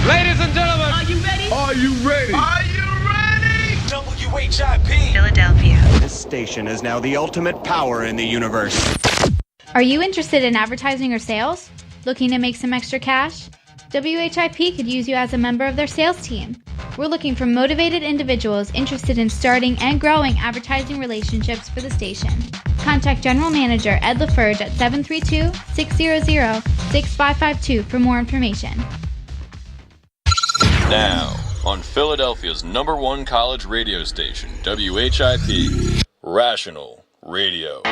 Ladies and gentlemen, are you ready? Are you ready? Are you ready? WHIP Philadelphia. This station is now the ultimate power in the universe. Are you interested in advertising or sales? Looking to make some extra cash? WHIP could use you as a member of their sales team. We're looking for motivated individuals interested in starting and growing advertising relationships for the station. Contact General Manager Ed LaFerge at 732-600-6552 for more information. Now, on Philadelphia's #1 college radio station, WHIP, Rational Radio.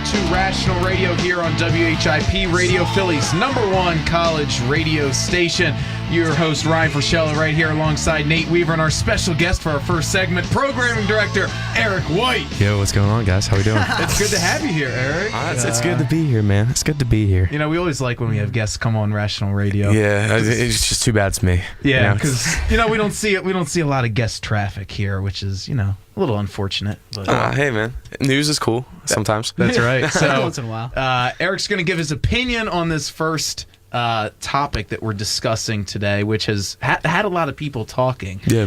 To Rational Radio here on WHIP Radio, Philly's #1 college radio station. Your host Ryan Frischella right here alongside Nate Weaver and our special guest for our first segment, Programming Director Eric White. Yo, what's going on, guys? How we doing? It's good to have you here, Eric. It's good to be here, man. It's good to be here. You know, we always like when we have guests come on Rational Radio. Yeah, it's just too bad it's me. Yeah, because we don't see it. We don't see a lot of guest traffic here, which is a little unfortunate. But hey, man, news is cool sometimes. That's right. So once in a while, Eric's going to give his opinion on this first topic that we're discussing today, which has had a lot of people talking. Yeah.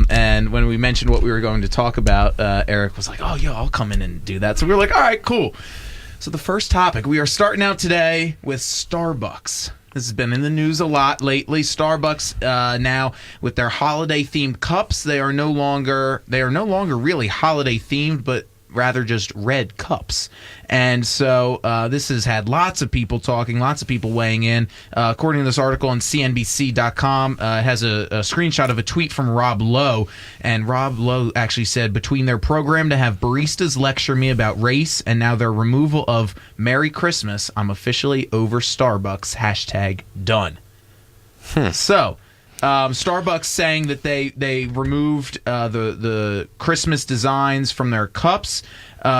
And when we mentioned what we were going to talk about, Eric was like, "Oh, yeah, I'll come in and do that." So we were like, "All right, cool." So the first topic, we are starting out today with Starbucks. This has been in the news a lot lately. Starbucks now with their holiday-themed cups, they are no longer really holiday-themed, but rather just red cups. And so this has had lots of people talking, lots of people weighing in. According to this article on CNBC.com, it has a screenshot of a tweet from Rob Lowe. And Rob Lowe actually said, between their program to have baristas lecture me about race and now their removal of Merry Christmas, I'm officially over Starbucks. #done. So Starbucks saying that they removed the Christmas designs from their cups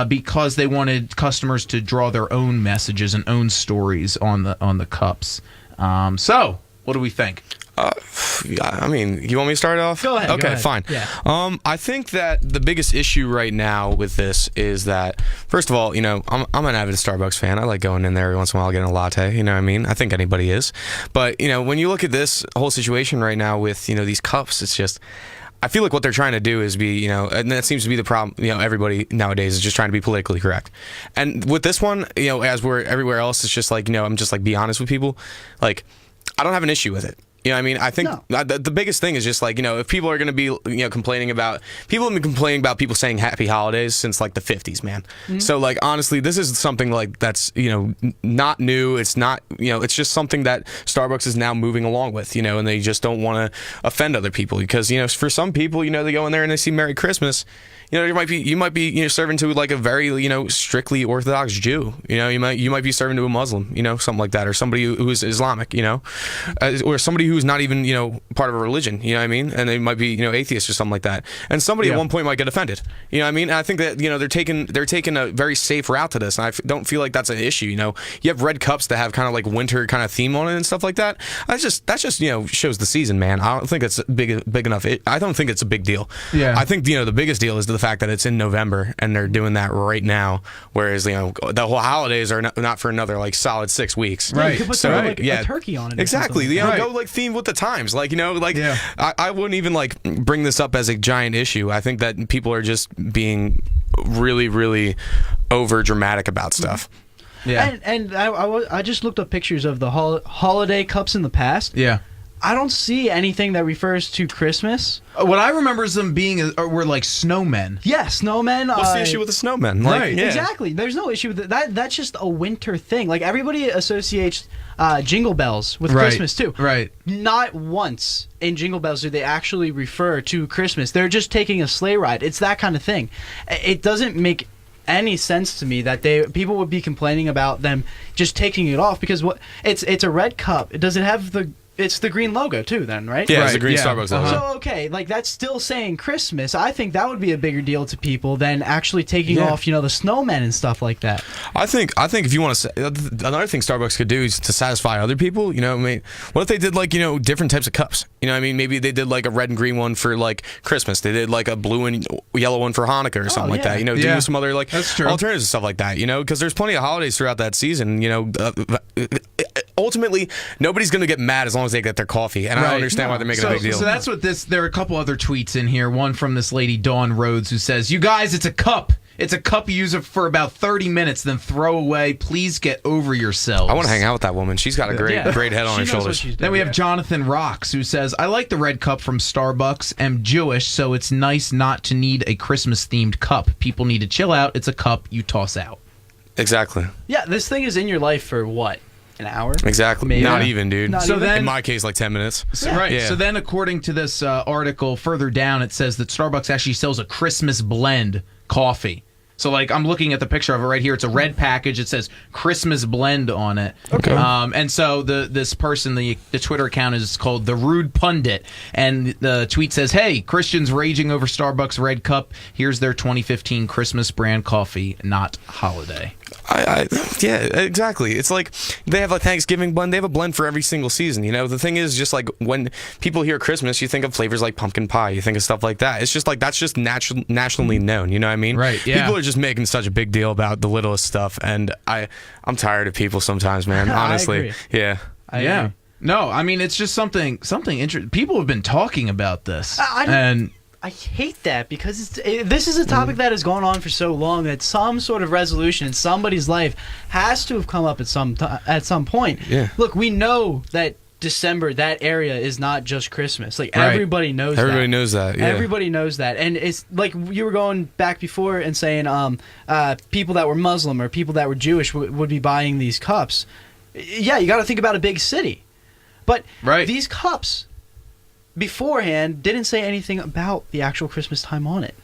because they wanted customers to draw their own messages and own stories on the cups. So what do we think? I mean, you want me to start off? Go ahead. Okay, fine. Yeah. I think that the biggest issue right now with this is that, first of all, I'm an avid Starbucks fan. I like going in there every once in a while, getting a latte. You know what I mean? I think anybody is. But when you look at this whole situation right now with these cups, it's just, I feel like what they're trying to do is be, and that seems to be the problem, everybody nowadays is just trying to be politically correct. And with this one, as we're everywhere else, it's just like, I'm just like, be honest with people. Like, I don't have an issue with it. You know what I mean? I think the biggest thing is just like, if people are going to be, complaining about, people have been complaining about people saying happy holidays since like the 50s, man. Mm-hmm. So like, honestly, this is something like that's, not new. It's not, it's just something that Starbucks is now moving along with, and they just don't want to offend other people because, for some people, they go in there and they see Merry Christmas. You might be serving to like a very strictly Orthodox Jew. You might be serving to a Muslim, something like that, or somebody who's Islamic, or somebody who's not even part of a religion. You know what I mean? And they might be atheists or something like that. And somebody at one point might get offended. You know what I mean? And I think that they're taking a very safe route to this, and I don't feel like that's an issue. You have red cups that have kind of like winter kind of theme on it and stuff like that. That just shows the season, man. I don't think it's big enough. I don't think it's a big deal. Yeah. I think the biggest deal is the fact that it's in November and they're doing that right now, whereas the whole holidays are not for another like solid 6 weeks. Right. You could put a turkey on it. Exactly. Go like themed with the times. Like I wouldn't even like bring this up as a giant issue. I think that people are just being really, really over dramatic about stuff. Yeah. And I just looked up pictures of the holiday cups in the past. Yeah. I don't see anything that refers to Christmas. What I remember is them being were like snowmen. Yeah, snowmen. What's the issue with the snowmen? Like, right. Yeah. Exactly. There's no issue with that. That's just a winter thing. Like everybody associates Jingle Bells with Christmas too. Right. Not once in Jingle Bells do they actually refer to Christmas. They're just taking a sleigh ride. It's that kind of thing. It doesn't make any sense to me that people would be complaining about them just taking it off because it's a red cup. Does it have the it's the green logo too, then, right? Yeah, it's the green yeah. Starbucks logo. So okay, like that's still saying Christmas. I think that would be a bigger deal to people than actually taking Yeah. off, the snowmen and stuff like that. I think if you want to, another thing Starbucks could do is to satisfy other people. I mean, what if they did like different types of cups? I mean, maybe they did like a red and green one for like Christmas. They did like a blue and yellow one for Hanukkah or something like yeah. that. Yeah. Do some other like That's true. alternatives and stuff like that. Because there's plenty of holidays throughout that season. Ultimately, nobody's going to get mad as long as they get their coffee, and I don't Right. understand why they're making a big deal. So that's what this. There are a couple other tweets in here. One from this lady Dawn Rhodes who says, "You guys, it's a cup. It's a cup you use it for about 30 minutes, then throw away. Please get over yourselves." I want to hang out with that woman. She's got a great Yeah. head on She her knows what shoulders. she's Then doing. we have Jonathan Rocks who says, "I like the red cup from Starbucks. Am Jewish, so it's nice not to need a Christmas themed cup. People need to chill out. It's a cup you toss out." Exactly. Yeah, this thing is in your life for what? An hour? Exactly. Maybe. Not Yeah. even, dude. Not So even. then- in my case, like 10 minutes. Right. Yeah. So then, according to this article further down, it says that Starbucks actually sells a Christmas blend coffee. So, like, I'm looking at the picture of it right here. It's a red package. It says Christmas blend on it. Okay. And so this person, the Twitter account is called The Rude Pundit. And the tweet says, "Hey, Christians raging over Starbucks red cup. Here's their 2015 Christmas brand coffee, not holiday." Yeah, exactly. It's like they have a Thanksgiving blend. They have a blend for every single season. The thing is, just like when people hear Christmas, you think of flavors like pumpkin pie. You think of stuff like that. It's just like that's just nationally known. You know what I mean? Right, yeah. People are just making such a big deal about the littlest stuff, and I'm tired of people sometimes, man. I Honestly, agree. yeah. I Yeah. agree. No, I mean, it's just something interesting. People have been talking about this. I don't- and I hate that because this is a topic that has gone on for so long that some sort of resolution in somebody's life has to have come up at some point. Yeah. Look, we know that December, that area is not just Christmas. Like Right. everybody knows Everybody that. knows that. Yeah. Everybody knows that. And it's like you were going back before and saying people that were Muslim or people that were Jewish would be buying these cups. Yeah, you got to think about a big city. But Right. these cups beforehand didn't say anything about the actual Christmas time on it.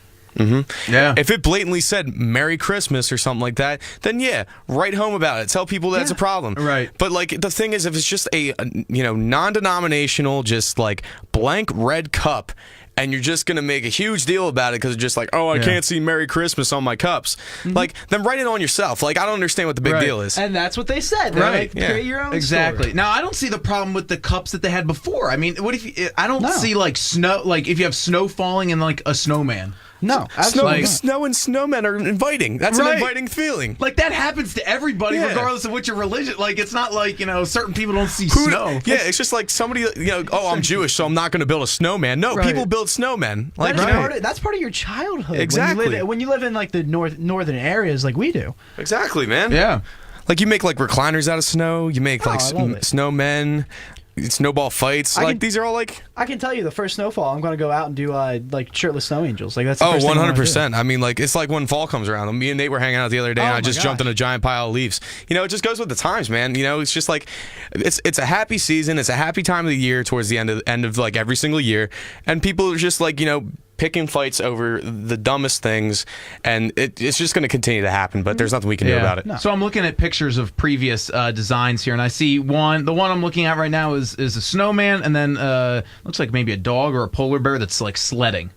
yeah. If it blatantly said Merry Christmas or something like that, then yeah, write home about it. Tell people that's a problem. Right. But like the thing is, if it's just a non-denominational, just like blank red cup, and you're just gonna make a huge deal about it because it's just like, oh, I Yeah. can't see Merry Christmas on my cups. Like, then write it on yourself. Like, I don't understand what the big Right. deal is. And that's what they said. They're Right, like, yeah. create your own Exactly. story. Now, I don't see the problem with the cups that they had before. I mean, what if I don't No. see like snow, like if you have snow falling and like a snowman. No, Snow, absolutely not. snow and snowmen are inviting. That's Right. an inviting feeling. Like that happens to everybody, Yeah. regardless of what your religion. Like it's not like certain people don't see Who- snow. Yeah, it's just like somebody, oh, I'm Jewish, so I'm not going to build a snowman. No, Right. people build snowmen. Like, That's part of your childhood. Exactly. When you live in like the northern areas like we do. exactly, man. Yeah. Like you make like recliners out of snow. You make like I love it. snowmen, snowball fights. Like can- these are all like I can tell you the first snowfall, I'm going to go out and do like shirtless snow angels. Like that's the oh, first thing I wanna do. 100%. I mean, like it's like when fall comes around. Me and Nate were hanging out the other day, and Oh I my just jumped gosh. in a giant pile of leaves. It just goes with the times, man. It's just like it's a happy season. It's a happy time of the year towards the end of like every single year, and people are just like picking fights over the dumbest things, and it's just going to continue to happen. But there's nothing we can do about it. So I'm looking at pictures of previous designs here, and I see one. The one I'm looking at right now is a snowman, and then looks like maybe a dog or a polar bear that's like sledding.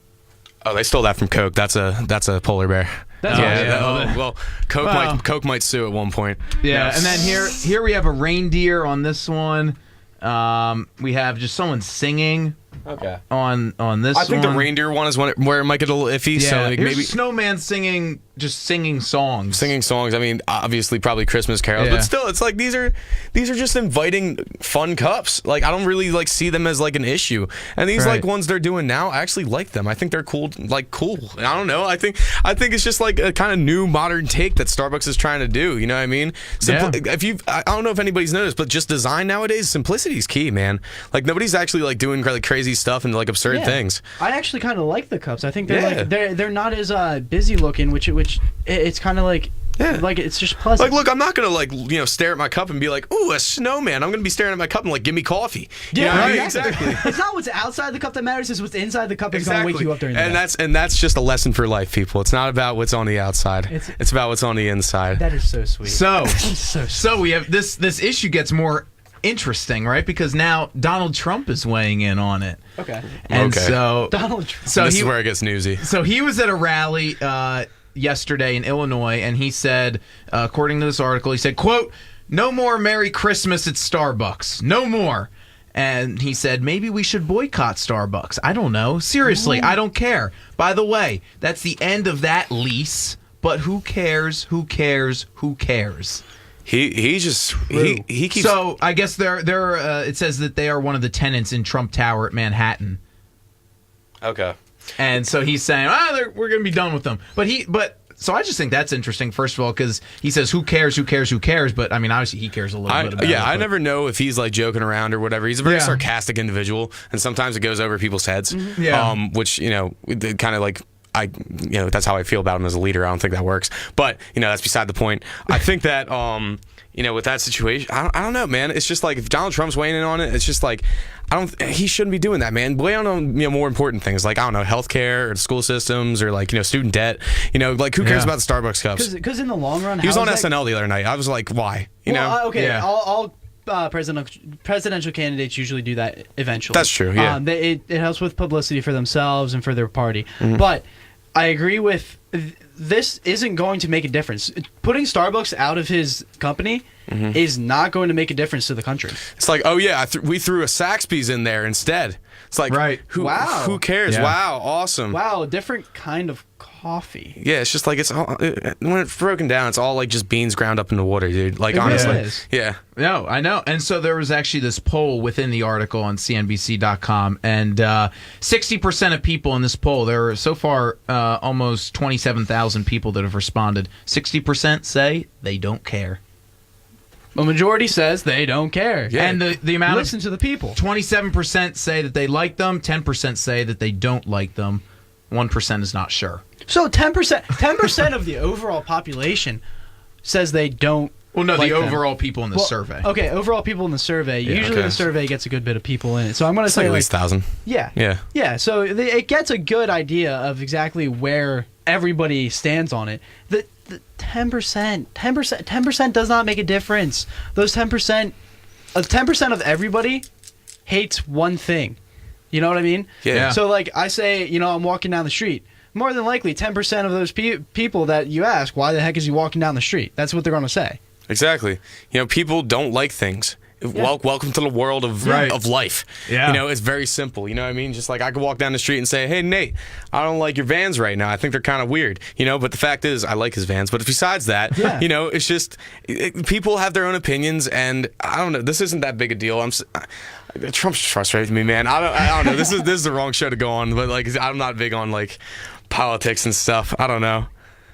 Oh, they stole that from Coke. That's a polar bear. That's Well, Coke might sue at one point. Yeah, and then here we have a reindeer on this one. We have just someone singing. Okay. On this one. I think the reindeer one is where it might get a little iffy. Yeah, So like here's maybe a snowman singing songs. singing songs. I mean, obviously, probably Christmas carols, Yeah. but still, it's like these are just inviting fun cups. Like I don't really like see them as like an issue. And these Right. like ones they're doing now, I actually like them. I think they're cool. Cool. I don't know. I think it's just like a kind of new modern take that Starbucks is trying to do. You know what I mean? I don't know if anybody's noticed, but just design nowadays, simplicity is key, man. Like nobody's actually like doing like crazy stuff and like absurd Yeah. things. I actually kind of like the cups. I think they're Yeah. like they're not as busy looking, which it's kind of like like it's just pleasant. Like, look, I'm not gonna stare at my cup and be like, "Ooh, a snowman." I'm gonna be staring at my cup and like, "Give me coffee." You know what I mean? Exactly. It's not what's outside the cup that matters; it's what's inside the cup that's going to wake you up during the day. And that's just a lesson for life, people. It's not about what's on the outside. It's about what's on the inside. That is so sweet. So so so we have this issue gets more interesting, right? Because now Donald Trump is weighing in on it. Okay. And Okay. so Donald Trump. So this he is where it gets newsy. So he was at a rally yesterday in Illinois, and he said, according to this article, he said, quote, "No more Merry Christmas at Starbucks. No more." And he said, maybe we should boycott Starbucks. I don't know. Seriously, I don't care. By the way, that's the end of that lease. But who cares? Who cares? Who cares? He keeps. So I guess they're it says that they are one of the tenants in Trump Tower at Manhattan. Okay. And so he's saying, we're going to be done with them. So I just think that's interesting, first of all, because he says, who cares, who cares, who cares? But, I mean, obviously he cares a little bit about it. I but- never know if he's like joking around or whatever. He's a very Yeah. sarcastic individual, and sometimes it goes over people's heads. Yeah. Which, kind of like, that's how I feel about him as a leader. I don't think that works. But, that's beside the point. I think that, with that situation, I don't know, man. It's just like if Donald Trump's weighing in on it, it's just like, he shouldn't be doing that, man. Weigh on more important things like, I don't know, healthcare or school systems or like, student debt. Like who cares Yeah. about the Starbucks cups? Because in the long run, He was how on is that- SNL the other night. I was like, why? Okay, Yeah. all presidential candidates usually do that eventually. That's true, yeah. It helps with publicity for themselves and for their party. Mm-hmm. But I agree with this isn't going to make a difference. Putting Starbucks out of his company Mm-hmm. is not going to make a difference to the country. It's like, oh yeah, we threw a Saxby's in there instead. It's like, Right. Wow. Who cares? Yeah. Wow, awesome. Wow, a different kind of coffee. Yeah, it's just like it's all, when it's broken down, it's all like just beans ground up in the water, dude. Like It really honestly, is. yeah. No, I know. And so there was actually this poll within the article on CNBC.com, and 60% of people in this poll, there are so far almost 27,000 people that have responded. 60% say they don't care. A majority says they don't care. Yeah. And the amount Listen to the people. 27% say that they like them, 10% say that they don't like them, 1% is not sure. So 10% of the overall population says they don't. Well, no, like the them. overall people in the Well, survey. Okay, overall people in the survey. Usually okay. the survey gets a good bit of people in it. So I'm going to It's like say at least 1,000. yeah. Yeah. Yeah, so it gets a good idea of exactly where everybody stands on it. The 10% does not make a difference. Those 10% of everybody hates one thing. You know what I mean? Yeah. So like I say, I'm walking down the street. More than likely 10% of those people that you ask, why the heck is he walking down the street? That's what they're going to say. Exactly. People don't like things. Welcome to the world of Right. of life. Yeah. It's very simple. You know what I mean? Just like I could walk down the street and say, "Hey, Nate, I don't like your Vans right now. I think they're kind of weird." But the fact is, I like his Vans. But besides that, Yeah. it's just people have their own opinions, and I don't know. This isn't that big a deal. Trump's frustrating me, man. I don't know. This is the wrong show to go on. But like, I'm not big on like politics and stuff. I don't know.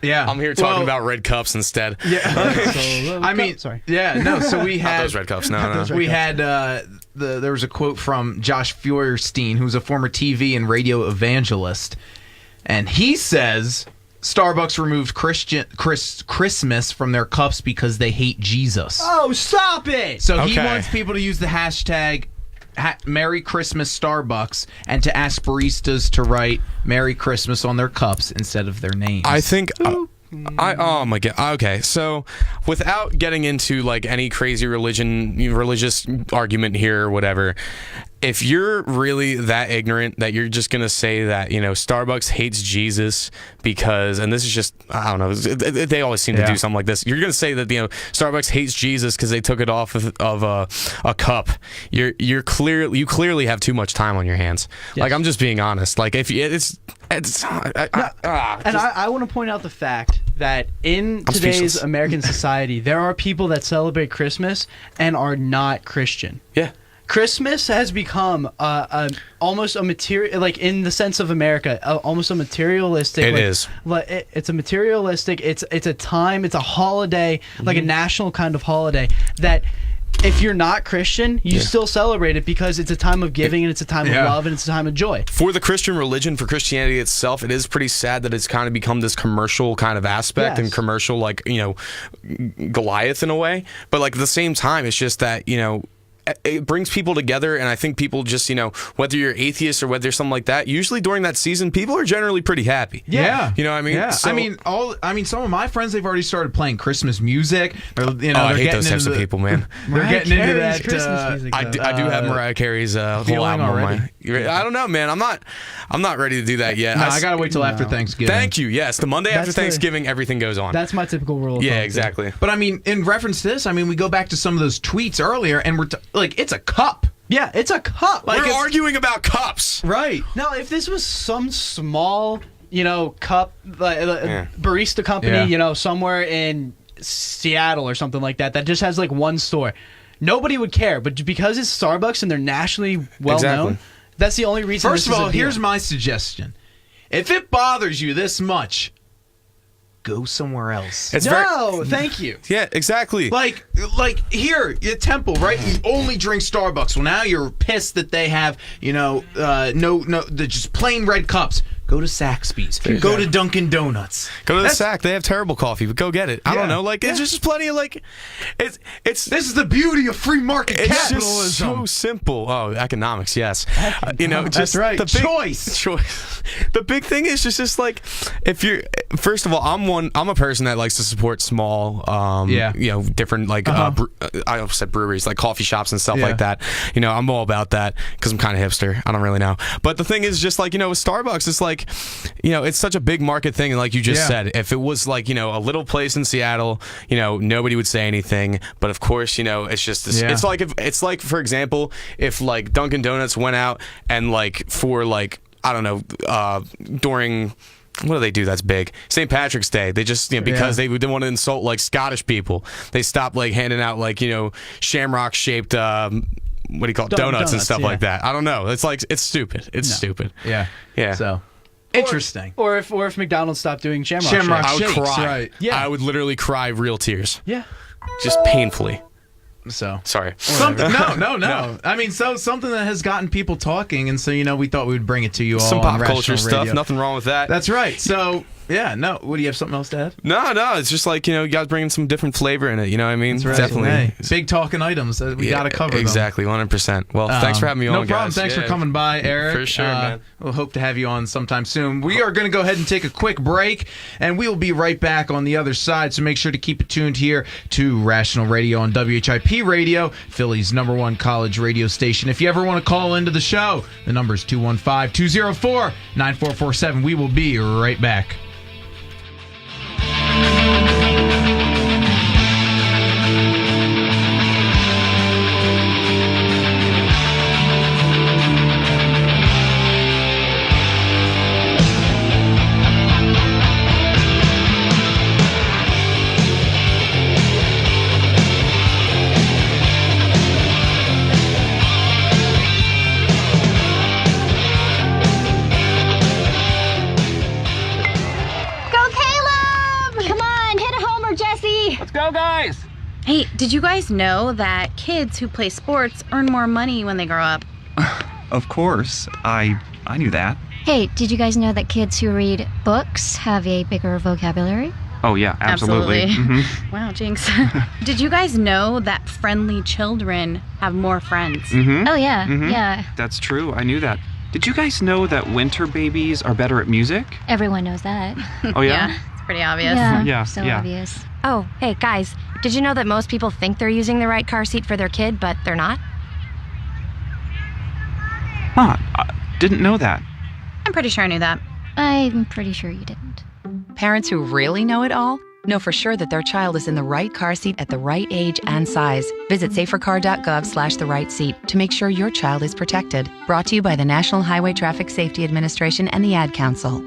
Yeah. I'm here talking about red cups instead. I mean, sorry. Yeah, no, so we Not had those red cups. No. we had there was a quote from Josh Feuerstein, who's a former TV and radio evangelist, and he says Starbucks removed Christmas from their cups because they hate Jesus. Oh, stop it! So he Okay. wants people to use the hashtag Merry Christmas Starbucks and to ask baristas to write Merry Christmas on their cups instead of their names. I think oh my god. Okay, so without getting into like any crazy religious argument here or whatever, if you're really that ignorant that you're just gonna say that Starbucks hates Jesus because, and this is just I don't know, they always seem to Yeah. do something like this. You're gonna say that Starbucks hates Jesus because they took it off of a cup. You clearly have too much time on your hands. Like I'm just being honest. Like if it's I want to point out the fact that in I'm today's speechless. American society, there are people that celebrate Christmas and are not Christian. yeah. Christmas has become almost a material, like in the sense of America, almost a materialistic. It like, is. It's a materialistic. It's a time. It's a holiday, like a Mm-hmm. national kind of holiday that. If you're not Christian, you still celebrate it because it's a time of giving and it's a time of Yeah. love and it's a time of joy. For the Christian religion, for Christianity itself, it is pretty sad that it's kind of become this commercial kind of aspect and Yes. commercial, like, Goliath in a way. But, like, at the same time, it's just that, it brings people together, and I think people just, whether you're atheist or whether you're something like that, usually during that season, people are generally pretty happy. Yeah. You know what I mean? Yeah. So- Some of my friends, they've already started playing Christmas music. Or, I they're hate getting those types into of people, man. They're getting into Carey's that. Christmas music, I though. do have Mariah Carey's whole feeling album on already. I don't know, man. I'm not ready to do that yet. I gotta wait till after Thanksgiving. Thank you. Yes, the Monday after That's the- Thanksgiving, everything goes on. That's my typical rule of thumb, Yeah, too. exactly. But I mean, in reference to this, we go back to some of those tweets earlier, and we're it's a cup. Yeah, it's a cup. Like, We're it's- arguing about cups. Right. Now, if this was some small, cup, barista company, Yeah. somewhere in Seattle or something like that just has like one store, nobody would care. But because it's Starbucks and they're nationally well known, Exactly. that's the only reason. First this of is all, a deal. here's my suggestion: if it bothers you this much, go somewhere else. It's very No, thank you. Yeah, exactly. Like here at Temple, right? You only drink Starbucks. Well, now you're pissed that they have, the just plain red cups. Go to Saxby's. Go to Dunkin' Donuts. Go to the That's- Sack. They have terrible coffee, but go get it. I Yeah. don't know. Like, it's just plenty of it's This is the beauty of free market It's capitalism. just so simple. Oh, economics, yes. Just That's right. The big, Choice. The big thing is just like, if you're, first of all, I'm a person that likes to support small, different I almost said breweries, like coffee shops and stuff Yeah. like that. I'm all about that because I'm kind of hipster. I don't really know. But the thing is just like, with Starbucks, it's like, it's such a big market thing. And like you just said, if it was like, a little place in Seattle, nobody would say anything. But of course, it's just this, Yeah. it's like, for example, if like Dunkin' Donuts went out and like for like, I don't know, during, what do they do that's big? St. Patrick's Day. They just, because they didn't want to insult like Scottish people, they stopped like handing out like, shamrock shaped, what do you call it? Donuts and stuff yeah. like that. I don't know. It's like, it's stupid. It's stupid. Yeah. Yeah. So interesting. Or if McDonald's stopped doing Shamrock Shamrock Shakes. I would Shakes, cry. right. Yeah. I would literally cry real tears. Yeah. Just painfully. So Sorry. something. No. I mean, something that has gotten people talking, and so we thought we would bring it to you all. Some on pop Rational culture stuff. Radio. Nothing wrong with that. That's right. So yeah, no. What do you have? Something else to add? No. It's just like, you guys bringing some different flavor in it. You know what I mean? That's right. Definitely. Hey, big talking items. We got to cover them. Exactly. 100%. Well, thanks for having me on, No guys. problem. Thanks for Yeah. coming by, Eric. For sure, man. We'll hope to have you on sometime soon. We are going to go ahead and take a quick break, and we will be right back on the other side. So make sure to keep it tuned here to Rational Radio on WHIP Radio, Philly's #1 college radio station. If you ever want to call into the show, the number is 215-204-9447. We will be right back. Hey, did you guys know that kids who play sports earn more money when they grow up? Of course. I knew that. Hey, did you guys know that kids who read books have a bigger vocabulary? Oh, yeah, absolutely. Mhm. Wow, Jinx. Did you guys know that friendly children have more friends? Mhm. Oh, yeah, Mhm. yeah. That's true. I knew that. Did you guys know that winter babies are better at music? Everyone knows that. Oh, yeah? It's pretty obvious. Yeah, so yeah. obvious. Oh, hey, guys, did you know that most people think they're using the right car seat for their kid, but they're not? Huh. I didn't know that. I'm pretty sure I knew that. I'm pretty sure you didn't. Parents who really know it all know for sure that their child is in the right car seat at the right age and size. Visit safercar.gov/the right seat to make sure your child is protected. Brought to you by the National Highway Traffic Safety Administration and the Ad Council.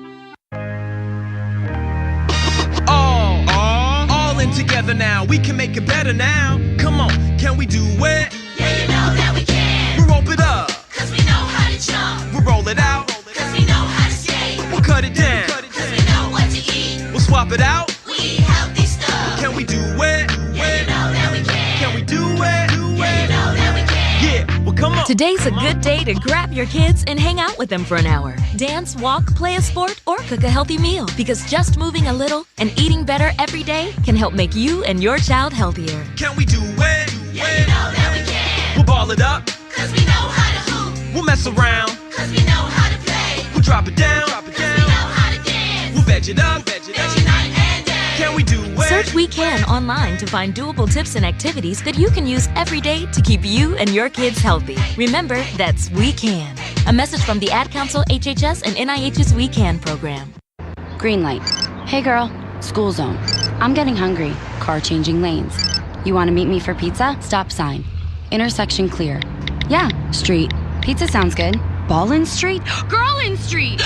All in together now. We can make it better now. Come on, can we do it? Yeah, you know that we can. We rope it up, Cause we know how to jump. we roll it out, Cause we know how to skate. we'll cut it down, Cause we know what to eat. we'll swap it out. We eat healthy stuff. Can we do it? Yeah, you know that we can. Can we do it? Yeah, you know that we can. Yeah, well come on. Today's a good day to grab your kids and hang out with them for an hour. Dance, walk, play a sport, or cook a healthy meal. Because just moving a little and eating better every day can help make you and your child healthier. Can we do it? Yeah, you know that we can. We'll ball it up, Cause we know how to hoop. we'll mess around, Cause we know how to play. we'll drop it down, We know how to dance. we'll veg it up, Every night and day. can we do it? Search We Can online to find doable tips and activities that you can use every day to keep you and your kids healthy. Remember, that's We Can. A message from the Ad Council, HHS, and NIH's We Can program. Green light. Hey girl, school zone. I'm getting hungry. Car changing lanes. You want to meet me for pizza? Stop sign. Intersection clear. Yeah, street. Pizza sounds good. Ballin Street? Girlin Street!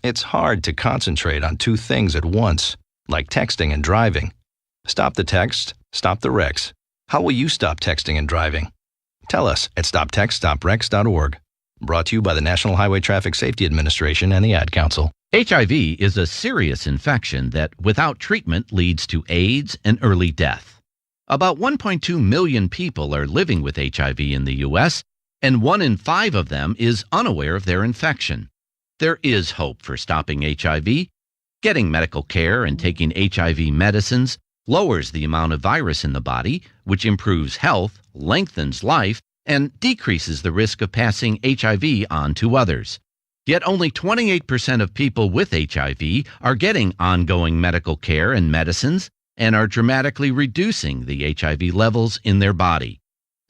It's hard to concentrate on two things at once, like texting and driving. Stop the text, stop the wrecks. How will you stop texting and driving? Tell us at stoptextstoprex.org. Brought to you by the National Highway Traffic Safety Administration and the Ad Council. HIV is a serious infection that, without treatment, leads to AIDS and early death. About 1.2 million people are living with HIV in the U.S., and 1 in 5 of them is unaware of their infection. There is hope for stopping HIV. Getting medical care and taking HIV medicines lowers the amount of virus in the body, which improves health, lengthens life, and decreases the risk of passing HIV on to others. Yet only 28% of people with HIV are getting ongoing medical care and medicines and are dramatically reducing the HIV levels in their body.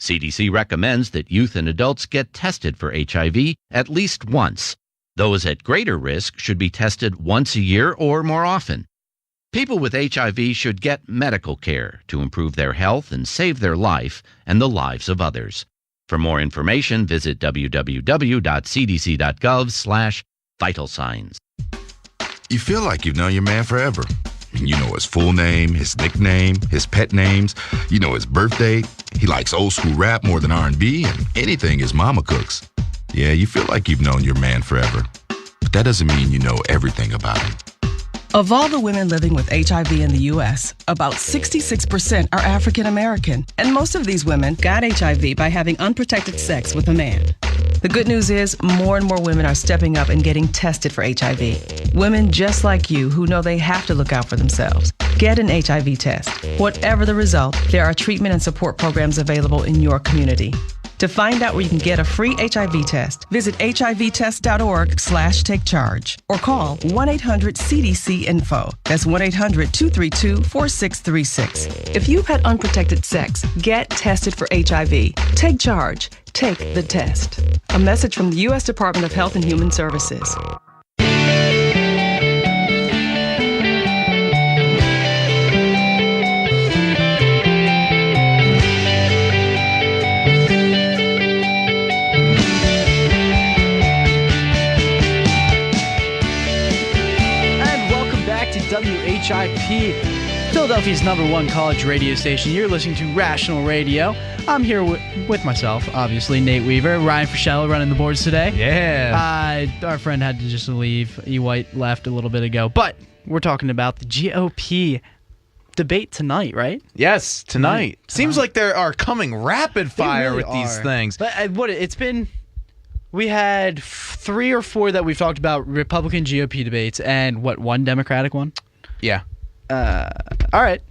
CDC recommends that youth and adults get tested for HIV at least once. Those at greater risk should be tested once a year or more often. People with HIV should get medical care to improve their health and save their life and the lives of others. For more information, visit www.cdc.gov/vital signs. You feel like you've known your man forever. You know his full name, his nickname, his pet names. You know his birthday. He likes old school rap more than R&B and anything his mama cooks. Yeah, you feel like you've known your man forever. But that doesn't mean you know everything about him. Of all the women living with HIV in the U.S., about 66% are African American, and most of these women got HIV by having unprotected sex with a man. The good news is more and more women are stepping up and getting tested for HIV. Women just like you who know they have to look out for themselves. Get an HIV test. Whatever the result, there are treatment and support programs available in your community. To find out where you can get a free HIV test, visit hivtest.org/takecharge or call 1-800-CDC-INFO. That's 1-800-232-4636. If you've had unprotected sex, get tested for HIV. Take charge. Take the test. A message from the U.S. Department of Health and Human Services. WHIP, Philadelphia's #1 college radio station. You're listening to Rational Radio. I'm here with myself, obviously, Nate Weaver, Ryan Frischello running the boards today. Yeah. Our friend had to just leave. E. White left a little bit ago. But we're talking about the GOP debate tonight, right? Yes, tonight. Seems like they are coming rapid fire really with these things. But it's been... We had 3 or 4 that we've talked about Republican GOP debates, and one Democratic one? Yeah. All right.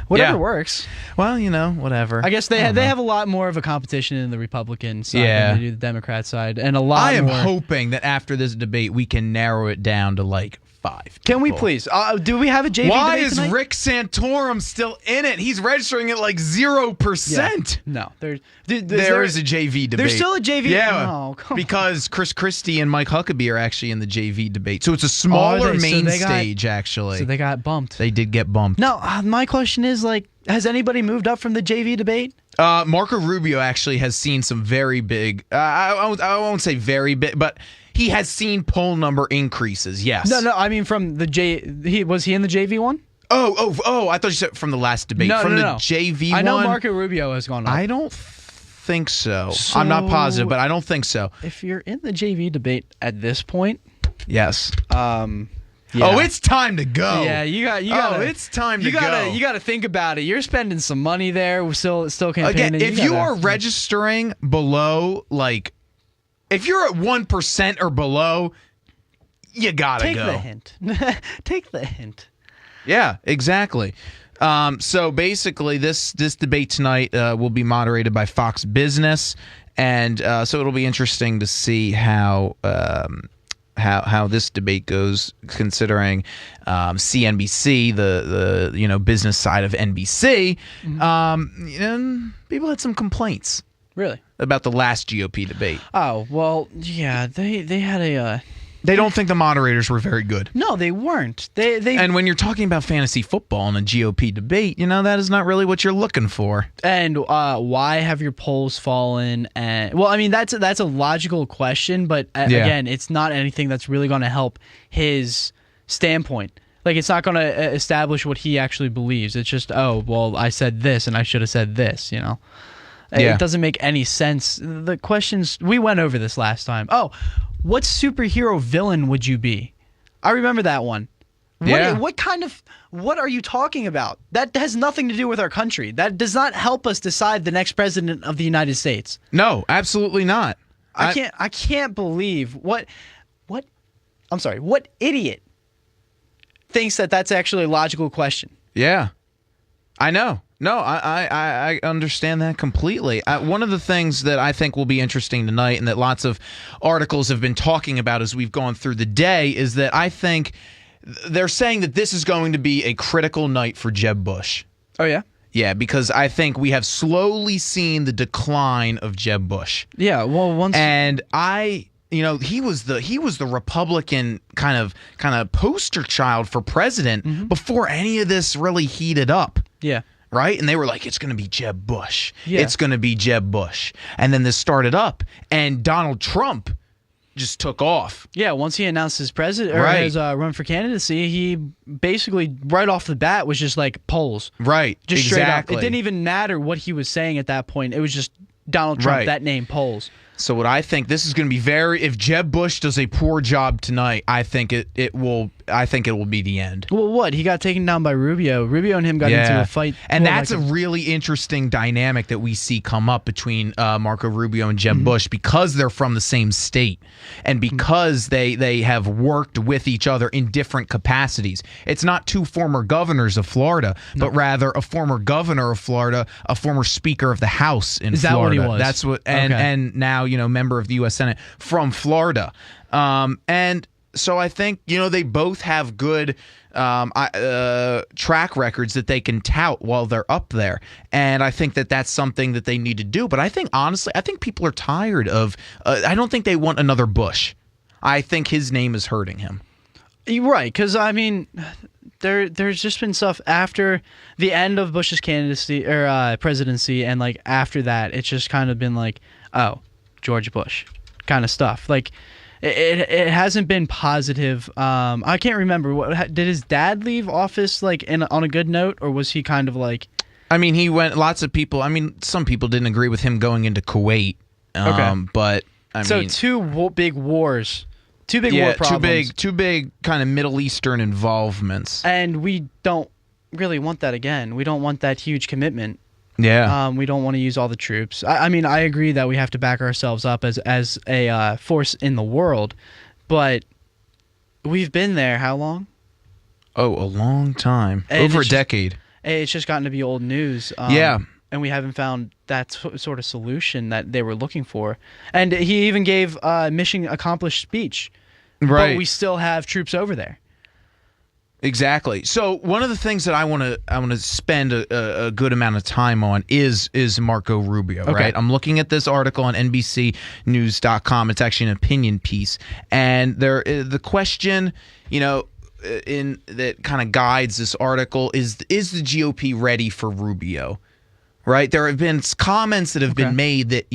Whatever works. Well, whatever. I guess they have a lot more of a competition in the Republican side than they do the Democrat side, and a lot more. I am hoping that after this debate we can narrow it down to like 5 people. Can we please? Do we have a JV Why debate is tonight? Rick Santorum still in it? He's registering at like 0%. No, there is a JV debate. There's still a JV. Yeah, oh, come because Chris Christie and Mike Huckabee are actually in the JV debate. So it's a smaller main stage, actually. So they got bumped. They did get bumped. Now, my question is, has anybody moved up from the JV debate? Marco Rubio actually has seen some very big, I won't say very big, but he has seen poll number increases, yes. No, I mean from the was he in the JV one? Oh, I thought you said from the last debate. No, from no, the no. JV one? I know Marco Rubio has gone up. I don't think so. I'm not positive, but I don't think so. If you're in the JV debate at this point, yes. Yeah. Oh, it's time to go. Yeah, you got. It's time to go. You got to think about it. You're spending some money there. We're still campaigning. Again, if you are registering below, if you're at 1% or below, you gotta Take go. the hint. Take the hint. Yeah, exactly. So basically, this debate tonight will be moderated by Fox Business, and so it'll be interesting to see how this debate goes, considering CNBC, the business side of NBC, and people had some complaints. Really? About the last GOP debate. Oh, well, yeah, they had a... They don't think the moderators were very good. No, they weren't. They And when you're talking about fantasy football in a GOP debate, that is not really what you're looking for. And why have your polls fallen? And well, I mean, that's a logical question, but again, it's not anything that's really going to help his standpoint. Like, it's not going to establish what he actually believes. It's just, oh, well, I said this and I should have said this, Yeah. It doesn't make any sense. The questions, we went over this last time. Oh, what superhero villain would you be? I remember that one. What are you talking about? That has nothing to do with our country. That does not help us decide the next president of the United States. No, absolutely not. I can't believe what idiot thinks that's actually a logical question. Yeah, I know. No, I understand that completely. One of the things that I think will be interesting tonight, and that lots of articles have been talking about as we've gone through the day, is that I think they're saying that this is going to be a critical night for Jeb Bush. Oh, yeah? Yeah, because I think we have slowly seen the decline of Jeb Bush. Yeah, well, he was the Republican kind of poster child for president before any of this really heated up. Yeah. Right? And they were like, it's going to be Jeb Bush. Yeah. It's going to be Jeb Bush. And then this started up, and Donald Trump just took off. Yeah, once he announced his his run for candidacy, he basically right off the bat was just like polls. Right. Just exactly. straight up. It didn't even matter what he was saying at that point. It was just Donald Trump, that name, polls. So what I think, this is going to be if Jeb Bush does a poor job tonight, I think it will be the end. Well, what? He got taken down by Rubio. Rubio and him got into a fight. And that's a really interesting dynamic that we see come up between Marco Rubio and Jeb Bush, because they're from the same state and because they have worked with each other in different capacities. It's not two former governors of Florida, but rather a former governor of Florida, a former Speaker of the House in Florida. Is that what he was? That's what, and now, member of the U.S. Senate from Florida. And so I think, they both have good track records that they can tout while they're up there. And I think that's something that they need to do. But I think, honestly, people are tired of, I don't think they want another Bush. I think his name is hurting him. You're right, because, I mean, there's just been stuff after the end of Bush's candidacy or presidency, and, like, after that, it's just kind of been like, oh, George Bush kind of stuff. Like, it hasn't been positive. I can't remember. Did his dad leave office like on a good note, or was he kind of like? I mean, he went. Lots of people. I mean, some people didn't agree with him going into Kuwait. But I mean, two big wars, two big war problems, two big kind of Middle Eastern involvements, and we don't really want that again. We don't want that huge commitment. Yeah. We don't want to use all the troops. I mean, I agree that we have to back ourselves up as a force in the world, but we've been there how long? Oh, a long time. And over a decade. It's just gotten to be old news. Yeah. And we haven't found that sort of solution that they were looking for. And he even gave a mission accomplished speech. Right. But we still have troops over there. Exactly. So one of the things that I want to spend a good amount of time on is Marco Rubio. Okay. Right. I'm looking at this article on NBCNews.com. It's actually an opinion piece, and the question, in that kind of guides this article is the GOP ready for Rubio? Right. There have been comments that have been made that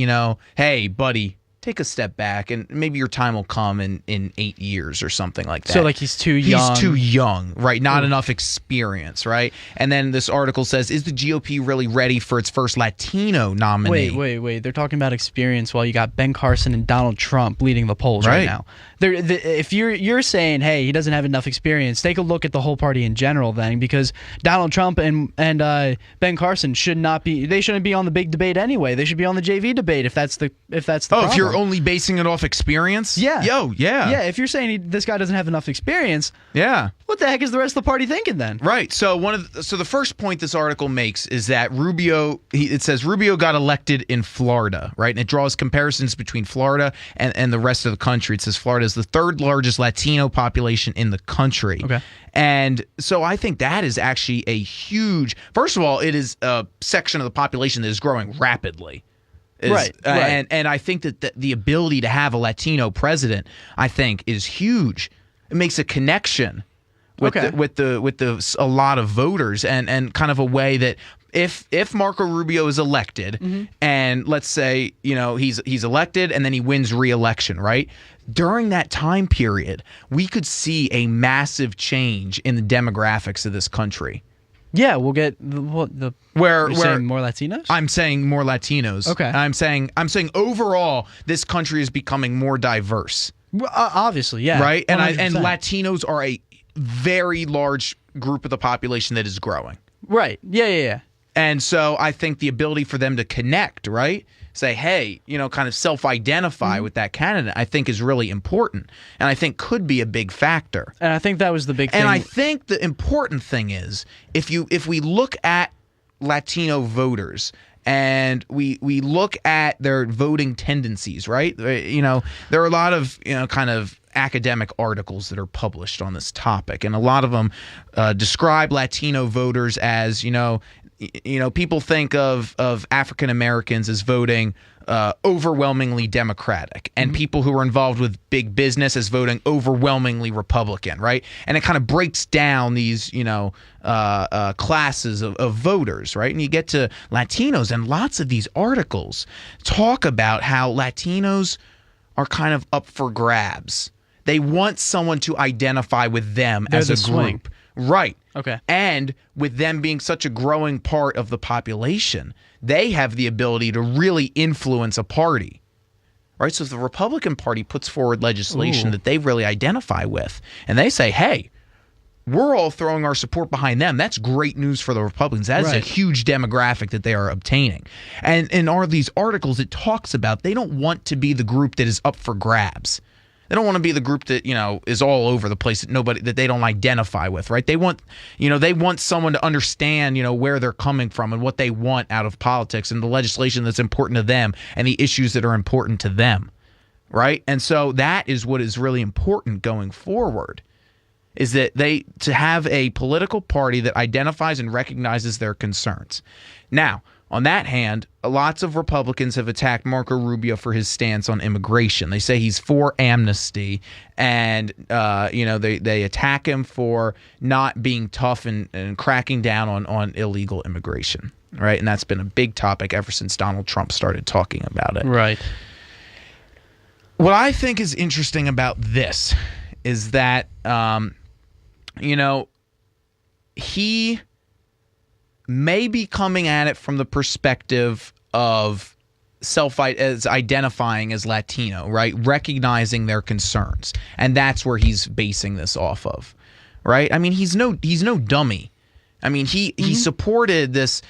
hey, buddy, take a step back, and maybe your time will come in 8 years or something like that. So, like, he's too young. He's too young, right? Not enough experience, right? And then this article says, is the GOP really ready for its first Latino nominee? Wait. They're talking about experience while you got Ben Carson and Donald Trump leading the polls right now. If you're saying, hey, he doesn't have enough experience, take a look at the whole party in general then, because Donald Trump and Ben Carson shouldn't be on the big debate anyway. They should be on the JV debate if that's the problem. If you're you're only basing it off experience, Yeah. yeah. If you're saying this guy doesn't have enough experience, yeah. what the heck is the rest of the party thinking then? Right. So the first point this article makes is that Rubio. It says Rubio got elected in Florida, right, and it draws comparisons between Florida and the rest of the country. It says Florida is the third largest Latino population in the country. Okay. And so I think that is actually a huge. First of all, it is a section of the population that is growing rapidly. Right. And I think that the ability to have a Latino president, I think, is huge. It makes a connection with a lot of voters and kind of a way that if Marco Rubio is elected and let's say, he's elected and then he wins re-election, right? During that time period, we could see a massive change in the demographics of this country. Yeah, we'll get where saying more Latinos? I'm saying more Latinos. Okay. I'm saying overall this country is becoming more diverse. Obviously, yeah. Right? And 100%. Latinos are a very large group of the population that is growing. Right. Yeah. And so I think the ability for them to connect, right? Say, hey, kind of self-identify with that candidate, I think is really important. And I think could be a big factor. And I think that was the big thing. And I think the important thing is if we look at Latino voters and we look at their voting tendencies, right? There are a lot of, kind of academic articles that are published on this topic. And a lot of them describe Latino voters as, people think of African Americans as voting overwhelmingly Democratic, and people who are involved with big business as voting overwhelmingly Republican, right? And it kind of breaks down these, classes of voters, right? And you get to Latinos, and lots of these articles talk about how Latinos are kind of up for grabs. They want someone to identify with them as a group. Right. Okay. And with them being such a growing part of the population, they have the ability to really influence a party. Right? So if the Republican Party puts forward legislation that they really identify with, and they say, hey, we're all throwing our support behind them, that's great news for the Republicans. That is a huge demographic that they are obtaining. And in all these articles, it talks about they don't want to be the group that is up for grabs. They don't want to be the group that, is all over the place that they don't identify with, right? They want, they want someone to understand, where they're coming from and what they want out of politics and the legislation that's important to them and the issues that are important to them, right? And so that is what is really important going forward, is that to have a political party that identifies and recognizes their concerns. Now, on that hand, lots of Republicans have attacked Marco Rubio for his stance on immigration. They say he's for amnesty, and they attack him for not being tough and cracking down on illegal immigration, right? And that's been a big topic ever since Donald Trump started talking about it. Right. What I think is interesting about this is that, he may be coming at it from the perspective of as identifying as Latino, right? Recognizing their concerns. And that's where he's basing this off of, right? I mean, he's no dummy. I mean, he supported this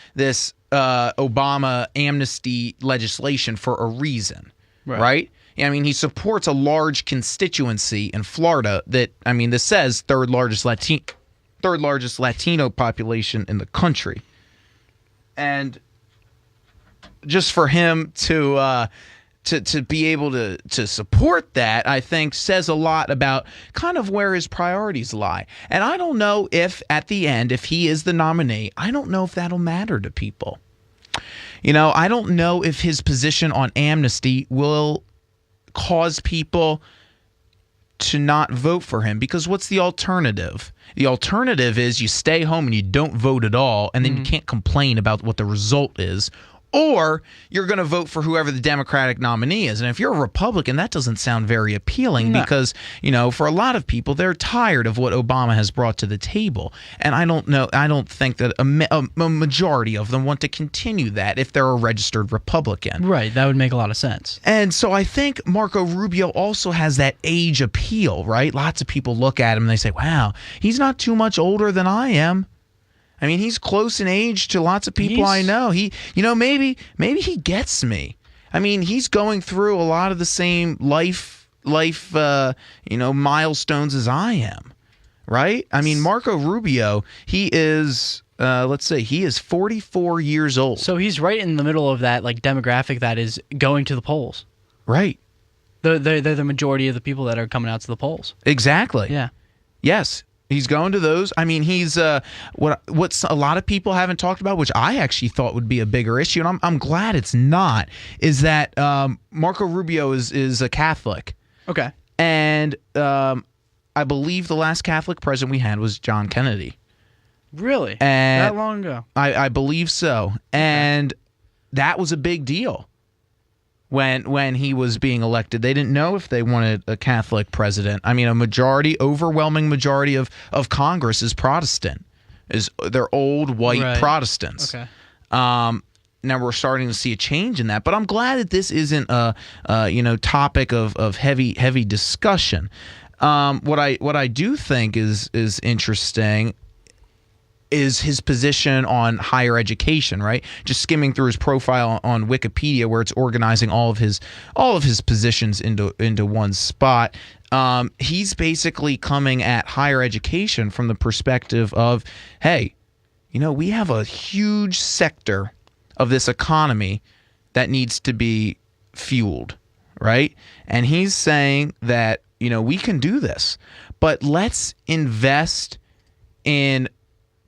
Obama amnesty legislation for a reason, right? I mean, he supports a large constituency in Florida that, this says third largest Latino population in the country. And just for him to be able to support that, I think says a lot about kind of where his priorities lie. And I don't know if at the end, if he is the nominee, I don't know if that'll matter to people. I don't know if his position on amnesty will cause people to not vote for him, because what's the alternative? The alternative is you stay home and you don't vote at all, and then you can't complain about what the result is. Or you're going to vote for whoever the Democratic nominee is. And if you're a Republican, that doesn't sound very appealing because, for a lot of people, they're tired of what Obama has brought to the table. And I don't think that a majority of them want to continue that if they're a registered Republican. Right. That would make a lot of sense. And so I think Marco Rubio also has that age appeal, right? Lots of people look at him and they say, wow, he's not too much older than I am. I mean, he's close in age to lots of people I know. Maybe he gets me. I mean, he's going through a lot of the same life milestones as I am, right? I mean, Marco Rubio, he is, let's say, he is 44 years old. So he's right in the middle of that like demographic that is going to the polls. Right. They're the majority of the people that are coming out to the polls. Exactly. Yeah. Yes. He's going to those. I mean, he's what's a lot of people haven't talked about, which I actually thought would be a bigger issue, and I'm glad it's not, is that Marco Rubio is a Catholic. Okay. And I believe the last Catholic president we had was John Kennedy. Really? And that long ago? I believe so. And that was a big deal. When he was being elected, they didn't know if they wanted a Catholic president. I mean, overwhelming majority of Congress is Protestant, they're old white Protestants. Okay. Now we're starting to see a change in that, but I'm glad that this isn't a topic of heavy discussion. What I do think is interesting is his position on higher education, right? Just skimming through his profile on Wikipedia, where it's organizing all of his positions into one spot. He's basically coming at higher education from the perspective of, hey, we have a huge sector of this economy that needs to be fueled, right? And he's saying that, we can do this, but let's invest in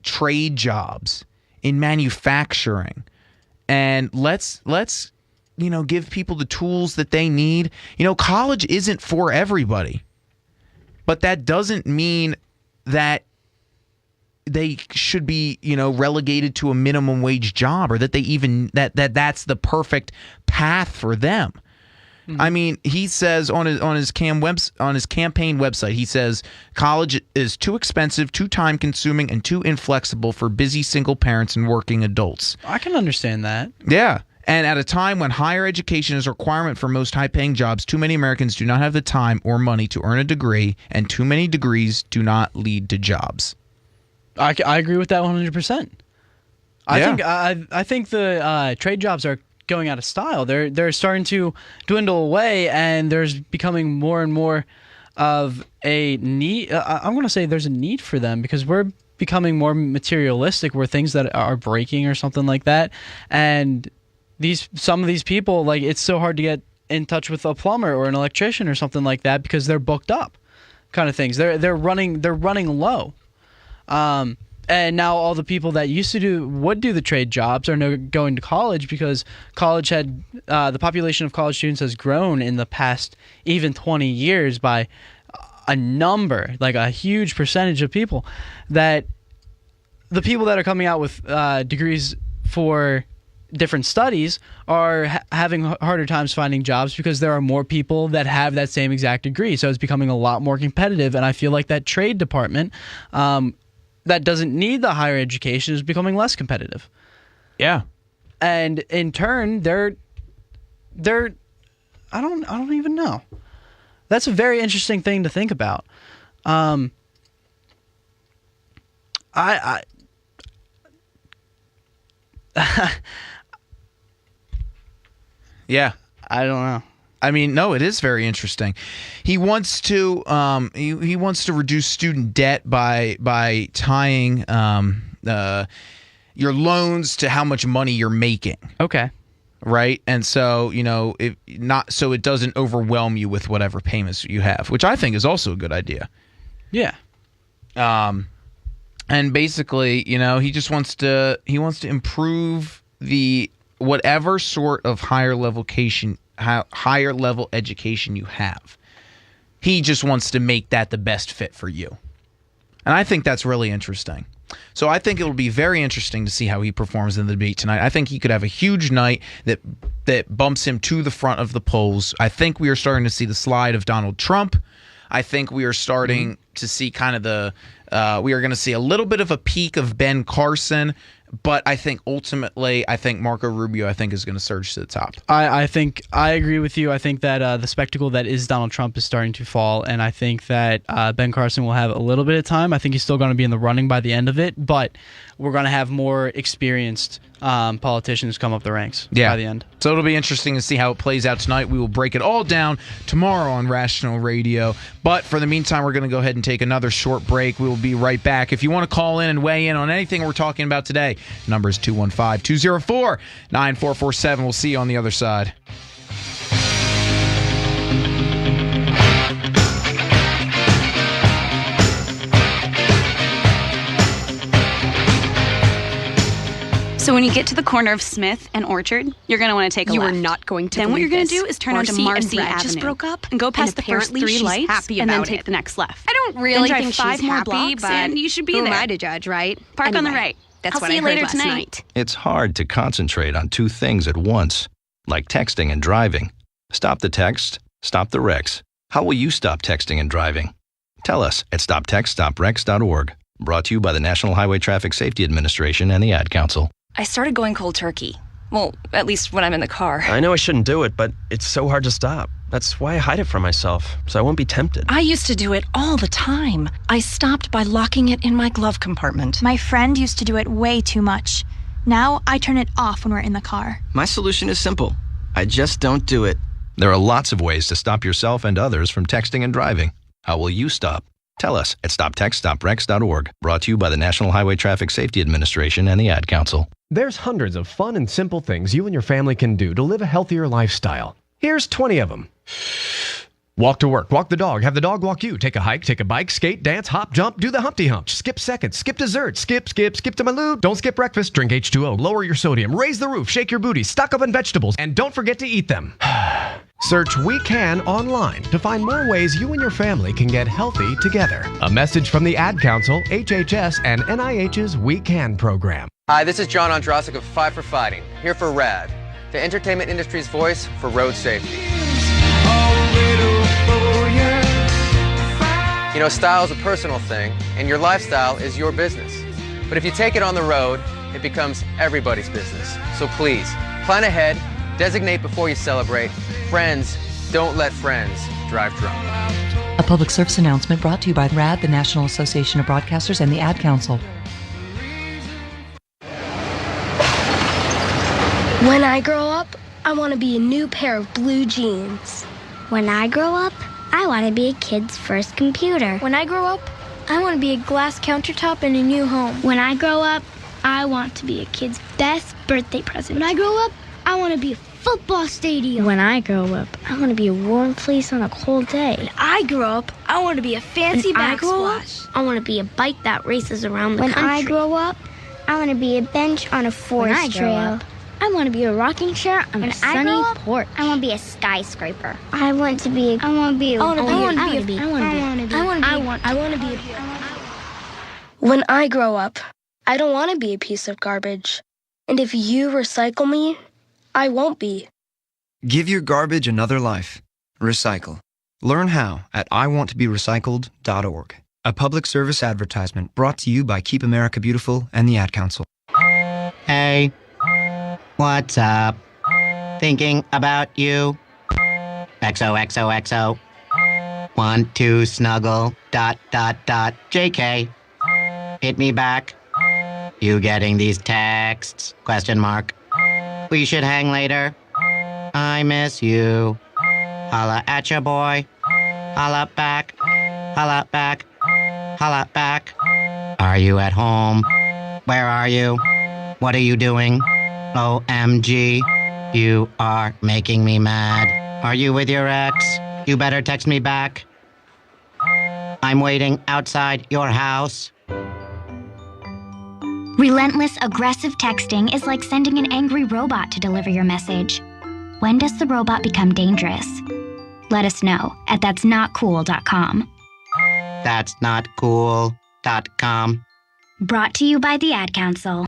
trade jobs, in manufacturing, and let's give people the tools that they need. College isn't for everybody, but that doesn't mean that they should be relegated to a minimum wage job, or that they even that's the perfect path for them. I mean, he says on his campaign website, he says college is too expensive, too time consuming, and too inflexible for busy single parents and working adults. I can understand that. Yeah. And at a time when higher education is a requirement for most high-paying jobs, too many Americans do not have the time or money to earn a degree, and too many degrees do not lead to jobs. I agree with that 100%. I think the trade jobs are going out of style. They're starting to dwindle away, and there's becoming more and more of a need. I'm going to say there's a need for them because we're becoming more materialistic. We're things that are breaking or something like that, and some of these people, like, it's so hard to get in touch with a plumber or an electrician or something like that because they're booked up, kind of things. They're running low. And now all the people that would do the trade jobs are now going to college because college the population of college students has grown in the past even 20 years by a number, like a huge percentage of people, that the people that are coming out with degrees for different studies are having harder times finding jobs because there are more people that have that same exact degree. So it's becoming a lot more competitive. And I feel like that trade department, that doesn't need the higher education, is becoming less competitive. Yeah. And in turn, they're I don't even know. That's a very interesting thing to think about. Yeah. I don't know. I mean, no, it is very interesting. He wants to he wants to reduce student debt by tying your loans to how much money you're making. Okay. Right? And so, so it doesn't overwhelm you with whatever payments you have, which I think is also a good idea. Yeah. And basically, he just wants to improve the whatever sort of higher level education you have. He just wants to make that the best fit for you. And I think that's really interesting. So I think it'll be very interesting to see how he performs in the debate tonight. I think he could have a huge night that bumps him to the front of the polls. I think we are starting to see the slide of Donald Trump. I think we are starting to see kind of we are going to see a little bit of a peak of Ben Carson. But I think ultimately, Marco Rubio, is going to surge to the top. I think I agree with you. I think that the spectacle that is Donald Trump is starting to fall, and I think that Ben Carson will have a little bit of time. I think he's still going to be in the running by the end of it, but we're going to have more experienced politicians come up the ranks by the end. So it'll be interesting to see how it plays out tonight. We will break it all down tomorrow on Rational Radio. But for the meantime, we're going to go ahead and take another short break. We will be right back. If you want to call in and weigh in on anything we're talking about today, number is 215-204-9447. We'll see you on the other side. So when you get to the corner of Smith and Orchard, you're going to want to take a left. You are not going to. Then what you're going to do is turn onto Marcy and Brett Avenue. just broke up and go past the first apparently 3 she's lights happy and then about take it. the next left. I don't really then drive think 5 she's more happy, blocks but and you should be who there. am I to judge, right? Park on the Anyway, right. That's I'll what see I you heard later last tonight. night. It's hard to concentrate on two things at once, like texting and driving. Stop the text, stop the wrecks. How will you stop texting and driving? Tell us at stoptextstopwrecks.org. Brought to you by the National Highway Traffic Safety Administration and the Ad Council. I started going cold turkey. Well, at least when I'm in the car. I know I shouldn't do it, but it's so hard to stop. That's why I hide it from myself, so I won't be tempted. I used to do it all the time. I stopped by locking it in my glove compartment. My friend used to do it way too much. Now I turn it off when we're in the car. My solution is simple. I just don't do it. There are lots of ways to stop yourself and others from texting and driving. How will you stop? Tell us at stoptextstopwrecks.org. Brought to you by the National Highway Traffic Safety Administration and the Ad Council. There's hundreds of fun and simple things you and your family can do to live a healthier lifestyle. Here's 20 of them. Walk to work, walk the dog, have the dog walk you, take a hike, take a bike, skate, dance, hop, jump, do the Humpty Hump, skip seconds, skip dessert, skip to my loo, don't skip breakfast, drink H2O, lower your sodium, raise the roof, shake your booty, stock up on vegetables, and don't forget to eat them. Search We Can online to find more ways you and your family can get healthy together. A message from the Ad Council, HHS, and NIH's We Can program. Hi, this is John Ondrasik of Five for Fighting, here for RAD, the entertainment industry's voice for road safety. You know, style is a personal thing, and your lifestyle is your business. But if you take it on the road, it becomes everybody's business. So please, plan ahead, designate before you celebrate. Friends, don't let friends drive drunk. A public service announcement brought to you by RAD, the National Association of Broadcasters, and the Ad Council. When I grow up, I want to be a new pair of blue jeans. When I grow up, I want to be a kid's first computer. When I grow up, I want to be a glass countertop in a new home. When I grow up, I want to be a kid's best birthday present. When I grow up, I want to be a football stadium. When I grow up, I want to be a warm fleece on a cold day. When I grow up, I want to be a fancy backsplash. I want to be a bike that races around the country. When I grow up, I want to be a bench on a forest trail. I want to be a rocking chair on a sunny porch. I want to be a skyscraper. I want to be a When I grow up, I don't want to be a piece of garbage. And if you recycle me, I won't be. Give your garbage another life. Recycle. Learn how at iwanttoberecycled.org. A public service advertisement brought to you by Keep America Beautiful and the Ad Council. Hey, what's up? Thinking about you. XOXOXO. Want to snuggle. ... JK. Hit me back. You getting these texts? ? We should hang later. I miss you. Holla at ya, boy. Holla back. Holla back. Holla back. Are you at home? Where are you? What are you doing? OMG. You are making me mad. Are you with your ex? You better text me back. I'm waiting outside your house. Relentless, aggressive texting is like sending an angry robot to deliver your message. When does the robot become dangerous? Let us know at that'snotcool.com. That'snotcool.com. Brought to you by the Ad Council.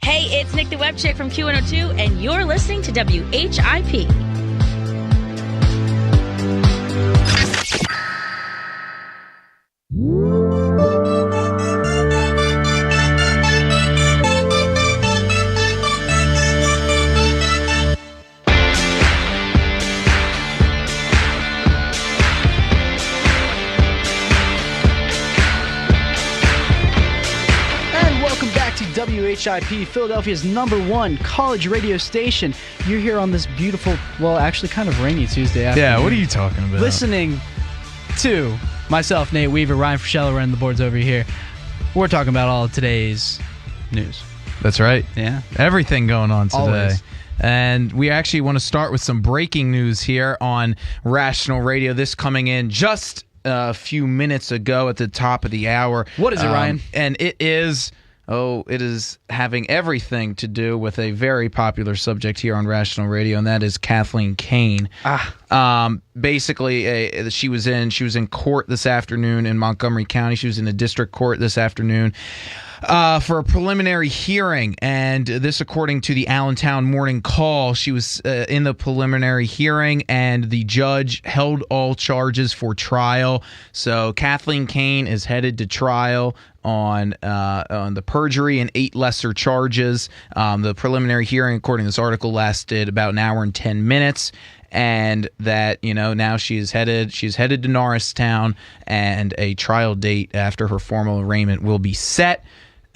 Hey, it's Nick the Web Chick from Q102, and you're listening to WHIP. WHIP, Philadelphia's #1 college radio station. You're here on this beautiful, well, actually kind of rainy Tuesday afternoon. Yeah, what are you talking about? Listening to myself, Nate Weaver, Ryan Frischella, running the boards over here. We're talking about all of today's news. That's right. Yeah. Everything going on today. Always. And we actually want to start with some breaking news here on Rational Radio. This coming in just a few minutes ago at the top of the hour. What is it, Ryan? And it is having everything to do with a very popular subject here on Rational Radio, and that is Kathleen Kane. Basically, she was in court this afternoon in Montgomery County. She was in a district court this afternoon for a preliminary hearing, and this according to the Allentown Morning Call. She was in the preliminary hearing, and the judge held all charges for trial. So Kathleen Kane is headed to trial on the perjury and 8 lesser charges. The preliminary hearing, according to this article, lasted about an hour and 10 minutes. And that, now she's headed to Norristown, and a trial date after her formal arraignment will be set.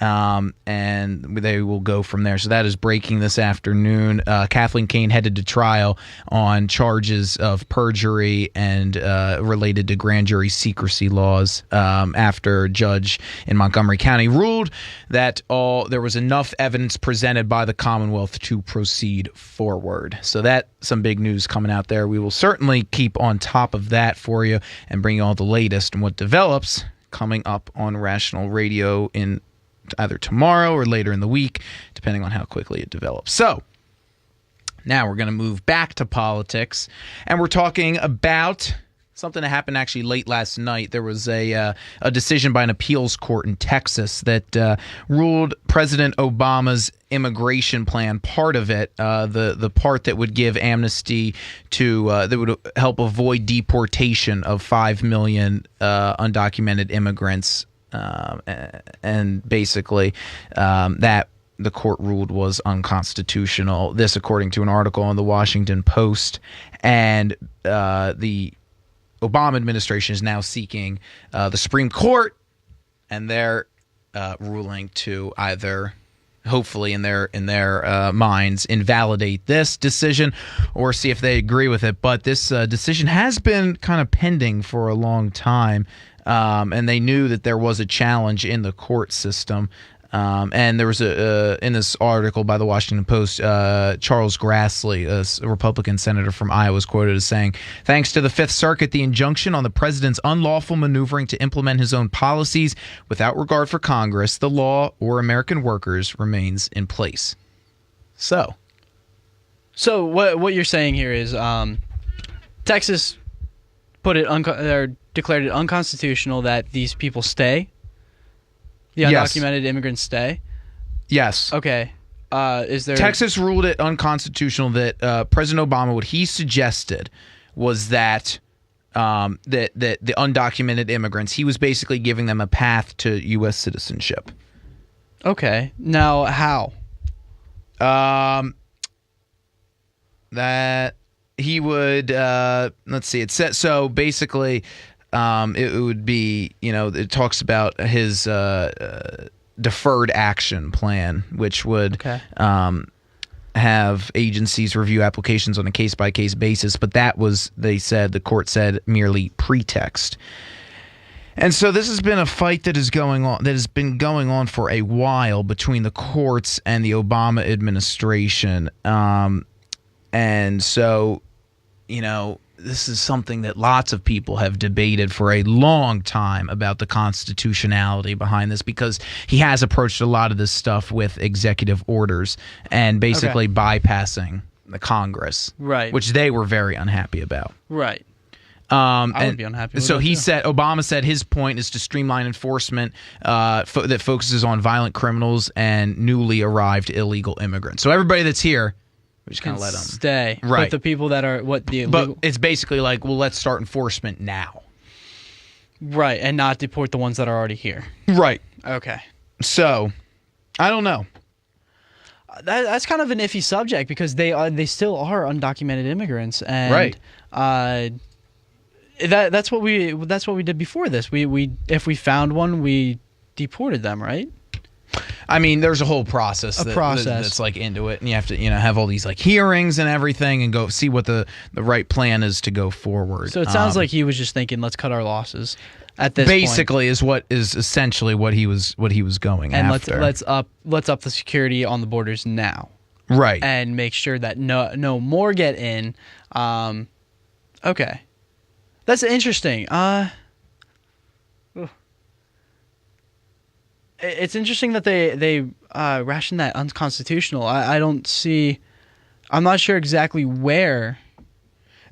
And they will go from there. So that is breaking this afternoon. Kathleen Kane headed to trial on charges of perjury and related to grand jury secrecy laws after a judge in Montgomery County ruled that there was enough evidence presented by the Commonwealth to proceed forward. So that's some big news coming out there. We will certainly keep on top of that for you and bring you all the latest and what develops coming up on Rational Radio in either tomorrow or later in the week, depending on how quickly it develops. So now we're going to move back to politics, and we're talking about something that happened actually late last night. There was a decision by an appeals court in Texas that ruled President Obama's immigration plan, part of it, the part that would give amnesty to that would help avoid deportation of 5 million undocumented immigrants. And basically that the court ruled was unconstitutional. This according to an article on the Washington Post. And the Obama administration is now seeking the Supreme Court and their ruling to either, hopefully in their minds, invalidate this decision or see if they agree with it. But this decision has been kind of pending for a long time. And they knew that there was a challenge in the court system. And there was in this article by the Washington Post, Charles Grassley, a Republican senator from Iowa, was quoted as saying, "Thanks to the Fifth Circuit, the injunction on the president's unlawful maneuvering to implement his own policies without regard for Congress, the law, or American workers remains in place." So what you're saying here is Texas declared it unconstitutional that these people stay. The undocumented immigrants stay. Yes. Okay. Is there Texas ruled it unconstitutional that President Obama, what he suggested was that that the undocumented immigrants, he was basically giving them a path to U.S. citizenship. Okay. Now how? That he would let's see. It said so basically. It would be, it talks about his deferred action plan, which would have agencies review applications on a case-by-case basis. But that was, the court said, merely pretext. And so this has been a fight that has been going on for a while between the courts and the Obama administration. And so, this is something that lots of people have debated for a long time about the constitutionality behind this, because he has approached a lot of this stuff with executive orders and basically bypassing the Congress, right? Which they were very unhappy about, right? I would be unhappy with that too. Obama said his point is to streamline enforcement that focuses on violent criminals and newly arrived illegal immigrants. So everybody that's here, we just kind of let them stay. Right. But the people that are But it's basically like, well, let's start enforcement now. Right, and not deport the ones that are already here. Right. Okay. So, I don't know. That's kind of an iffy subject because they still are undocumented immigrants, and right. That's what we did before this. We if we found one, we deported them, right? I mean, there's a whole process. That's like into it, and you have to, have all these like hearings and everything, and go see what the right plan is to go forward. So it sounds like he was just thinking, let's cut our losses. At this basically point. is essentially what he was going and after. let's up the security on the borders now, right? And make sure that no more get in. Okay, that's interesting. It's interesting that they rationed that unconstitutional. I don't see. I'm not sure exactly where.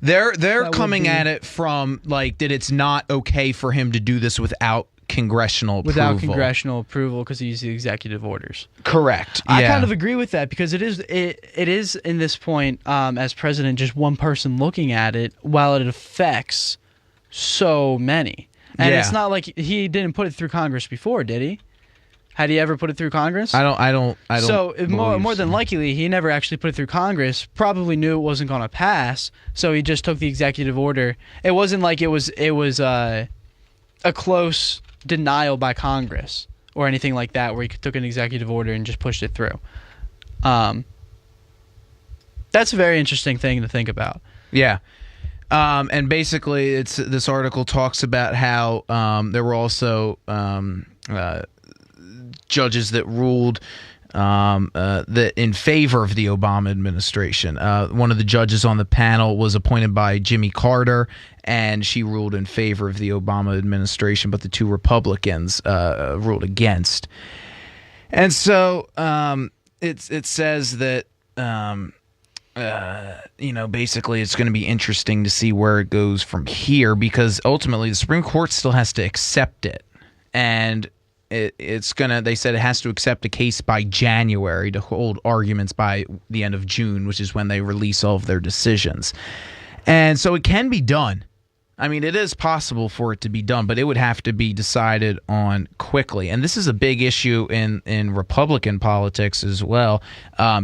They're coming at it from like that it's not okay for him to do this without congressional approval because he used the executive orders. Correct. I kind of agree with that because it is in this point as president just one person looking at it while it affects so many. And it's not like he didn't put it through Congress before, did he? Had he ever put it through Congress? I don't. So more than likely, he never actually put it through Congress. Probably knew it wasn't going to pass, so he just took the executive order. It wasn't like it was a close denial by Congress or anything like that, where he took an executive order and just pushed it through. That's a very interesting thing to think about. Yeah. And basically, this article talks about how there were also judges that ruled that in favor of the Obama administration. One of the judges on the panel was appointed by Jimmy Carter, and she ruled in favor of the Obama administration, but the two Republicans ruled against. And so it says that basically it's going to be interesting to see where it goes from here, because ultimately the Supreme Court still has to accept it, and they said it has to accept a case by January to hold arguments by the end of June, which is when they release all of their decisions. And so it can be done. I mean, it is possible for it to be done, but it would have to be decided on quickly. And this is a big issue in Republican politics as well.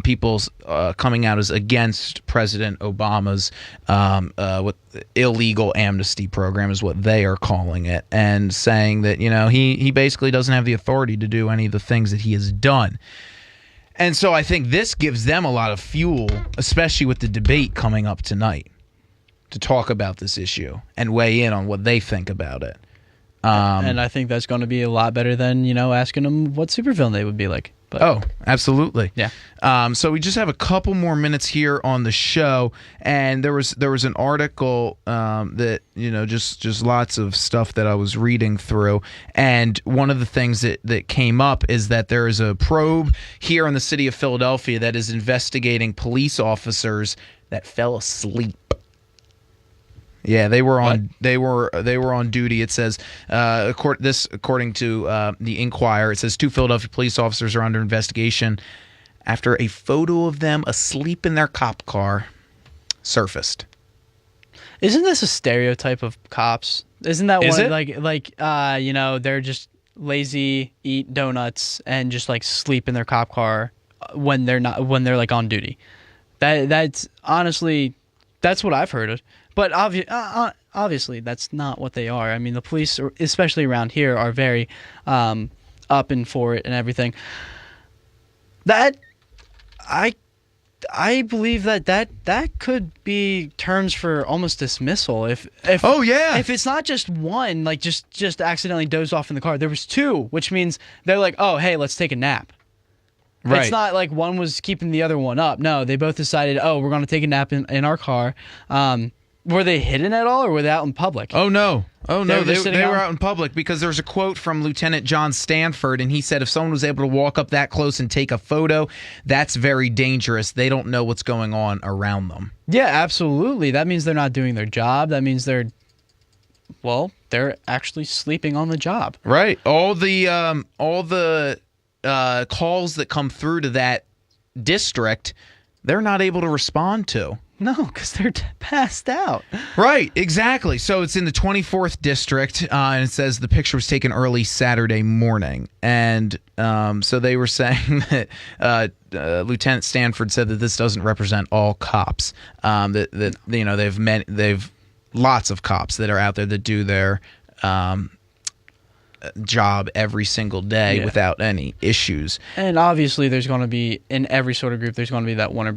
People's coming out as against President Obama's what illegal amnesty program is what they are calling it, and saying that he basically doesn't have the authority to do any of the things that he has done. And so I think this gives them a lot of fuel, especially with the debate coming up tonight, to talk about this issue and weigh in on what they think about it. And I think that's going to be a lot better than, asking them what supervillain they would be like. But, absolutely. Yeah. So we just have a couple more minutes here on the show, and there was an article that, just lots of stuff that I was reading through, and one of the things that came up is that there is a probe here in the city of Philadelphia that is investigating police officers that fell asleep. Yeah, they were on duty. It says, according to the Inquirer, it says 2 Philadelphia police officers are under investigation after a photo of them asleep in their cop car surfaced. Isn't this a stereotype of cops? Isn't that Is one it? they're just lazy, eat donuts, and just like sleep in their cop car when they're like on duty? That's honestly, that's what I've heard of. But obviously, that's not what they are. I mean, the police, especially around here, are very up and for it and everything. That I believe that could be terms for almost dismissal. If it's not just one, like just accidentally dozed off in the car. There was 2, which means they're like, oh, hey, let's take a nap. Right. It's not like one was keeping the other one up. No, they both decided, oh, we're going to take a nap in our car. Were they hidden at all, or were they out in public? Oh, no. They were out in public, because there's a quote from Lieutenant John Stanford, and he said if someone was able to walk up that close and take a photo, that's very dangerous. They don't know what's going on around them. Yeah, absolutely. That means they're not doing their job. That means they're actually sleeping on the job. Right. All the calls that come through to that district, they're not able to respond to. No, because they're passed out. Right, exactly. So it's in the 24th district, and it says the picture was taken early Saturday morning. And so they were saying that Lieutenant Stanford said that this doesn't represent all cops. They've lots of cops that are out there that do their job every single day without any issues. And obviously, there's going to be, in every sort of group, there's going to be that one or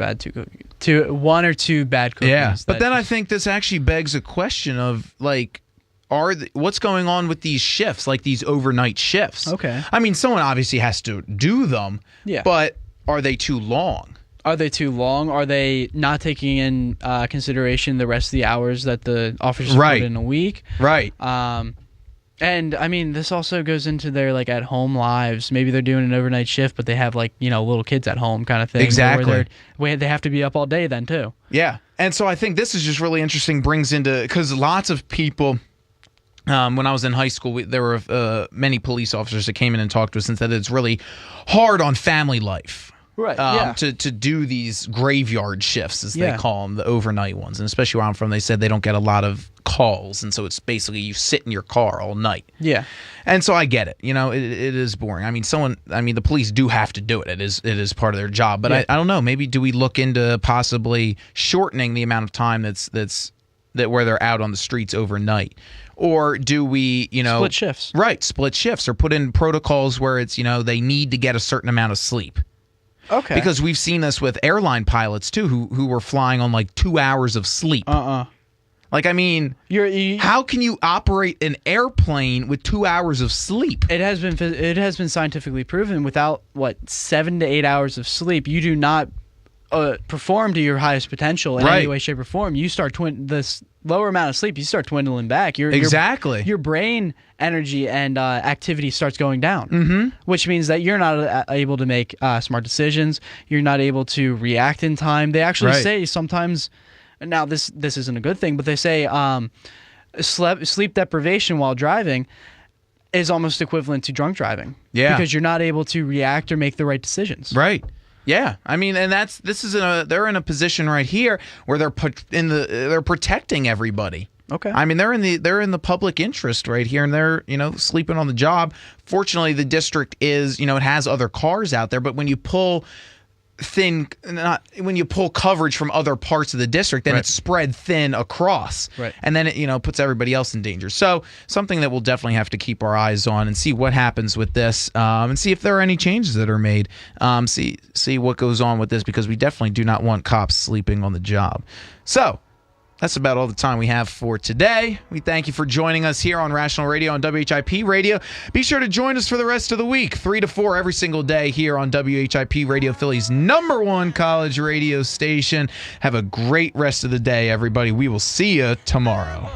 two bad cookies. Yeah, but then I think this actually begs a question of, like, what's going on with these shifts, like these overnight shifts? Okay. I mean, someone obviously has to do them, but are they too long? Are they too long? Are they not taking in consideration the rest of the hours that the officers put in a week? Right. And I mean, this also goes into their like at home lives. Maybe they're doing an overnight shift, but they have like, you know, little kids at home kind of thing. Exactly. Where they have to be up all day then too. Yeah. And so I think this is just really interesting, brings into, because lots of people, when I was in high school, there were many police officers that came in and talked to us and said that it's really hard on family life. Right. To do these graveyard shifts, as they call them, the overnight ones. And especially where I'm from, they said they don't get a lot of calls. And so it's basically you sit in your car all night. Yeah. And so I get it. You know, it is boring. I mean, the police do have to do it. It is part of their job. But I don't know. Maybe do we look into possibly shortening the amount of time that where they're out on the streets overnight? Or do we, split shifts? Right, split shifts, or put in protocols where it's, they need to get a certain amount of sleep. Okay. Because we've seen this with airline pilots too, who were flying on like 2 hours of sleep. Like, I mean, how can you operate an airplane with 2 hours of sleep? It has been scientifically proven without 7 to 8 hours of sleep, you do not perform to your highest potential in any way, shape, or form. You start this lower amount of sleep, you start dwindling back. Your brain energy and activity starts going down, which means that you're not able to make smart decisions. You're not able to react in time. They actually say sometimes, now this isn't a good thing, but they say sleep deprivation while driving is almost equivalent to drunk driving. Yeah. Because you're not able to react or make the right decisions. Right. Yeah, I mean, and they're in a position right here where they're protecting everybody. Okay. I mean, they're in the public interest right here, and they're sleeping on the job. Fortunately, the district is it has other cars out there, but when you pull coverage from other parts of the district, then it's spread thin across, and then it puts everybody else in danger. So something that we'll definitely have to keep our eyes on and see what happens with this, and see if there are any changes that are made. See what goes on with this, because we definitely do not want cops sleeping on the job. So that's about all the time we have for today. We thank you for joining us here on Rational Radio, on WHIP Radio. Be sure to join us for the rest of the week, 3 to 4 every single day here on WHIP Radio, Philly's #1 college radio station. Have a great rest of the day, everybody. We will see you tomorrow.